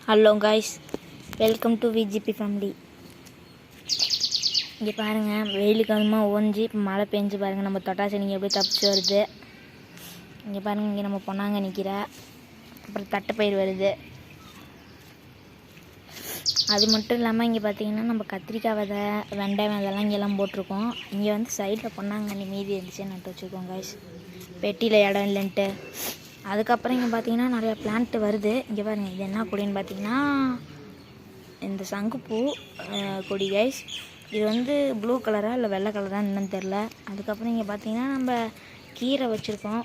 Hello guys, welcome to VGP family. இங்கே பாருங்கள், வெயிலுக்கு அதிகமாக ஓஞ்சி இப்போ மழை பெஞ்சு பாருங்கள். நம்ம தொட்டாசி நீங்கள் எப்படி தப்பிச்சு வருது. இங்கே பாருங்கள், இங்கே நம்ம பொன்னாங்க நிற்கிற, அப்புறம் தட்டைப்பயிர் வருது. அது மட்டும் இல்லாமல் இங்கே பார்த்தீங்கன்னா நம்ம கத்திரிக்காய் விதை, வெங்காயம் அதெல்லாம் இங்கெல்லாம் போட்டிருக்கோம். இங்கே வந்து சைடில் பொன்னாங்கண்ணி மீதி இருந்துச்சு நட்டு வச்சுருக்கோம் காய்ஸ், பெட்டியில் இடம் இல்லைன்ட்டு. அதுக்கப்புறம் இங்கே பார்த்தீங்கன்னா நிறையா பிளான்ட்டு வருது. இங்கே பாருங்கள், இது என்ன கொடின்னு பார்த்தீங்கன்னா இந்த சங்குப்பூ கொடி கைஸ். இது வந்து ப்ளூ கலராக இல்லை வெள்ளை கலராக என்னன்னு தெரில. அதுக்கப்புறம் இங்கே பார்த்தீங்கன்னா நம்ம கீரை வச்சுருக்கோம்.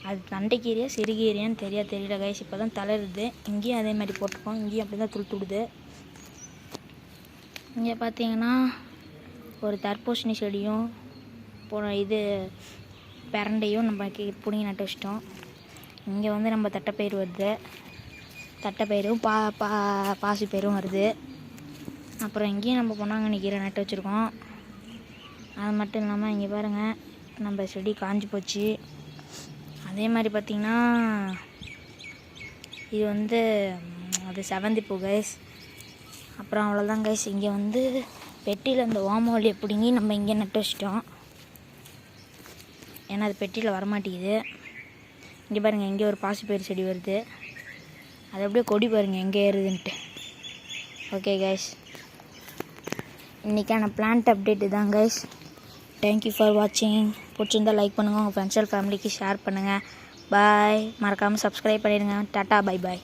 அது தண்டைக்கீரையா சிறுகீரையான்னு தெரியல கைஸ். இப்போ தான் தளருது. இங்கேயும் அதே மாதிரி போட்டிருக்கோம். இங்கேயும் அப்படி தான் துளுத்துடுது. இங்கே பார்த்தீங்கன்னா ஒரு தர்பூசணி செடியும் இது பிரண்டையும் நம்ம பிடுங்கி நட்டு வச்சிட்டோம். இங்கே வந்து நம்ம தட்டைப்பயிர் வருது, தட்டைப்பயிரும் பாசிப்பயிரும் வருது. அப்புறம் இங்கேயும் நம்ம பொன்னாங்கண்ணி கீரை நட்டு வச்சுருக்கோம். அது மட்டும் இல்லாமல் இங்கே பாருங்கள், நம்ம செடி காஞ்சி போச்சு. அதே மாதிரி பார்த்திங்கன்னா இது வந்து அது செவந்தி பூ கைஸ். அப்புறம் அவ்வளோதான் கைஸ். இங்கே வந்து பெட்டியில் இந்த ஓமவல்லியை பிடுங்கி நம்ம இங்கே நட்டு வச்சிட்டோம். ஏன்னா அது பெட்டியில் வரமாட்டேங்குது. இங்கே பாருங்கள், இங்கே ஒரு பாசிப்பயிர் செடி வருது. அது அப்படியே கொடி பாருங்கள் எங்கே ஏறுதுன்ட்டு. ஓகே கைஸ், இன்றைக்கான பிளான்ட் அப்டேட்டு தான் கைஸ். தேங்க்யூ ஃபார் வாட்சிங். பிடிச்சிருந்தால் லைக் பண்ணுங்கள், உங்கள் ஃப்ரெண்ட்ஸ் அண்ட் ஃபேமிலிக்கு ஷேர் பண்ணுங்கள். பாய். மறக்காமல் சப்ஸ்கிரைப் பண்ணிடுங்க. Tata, bye bye.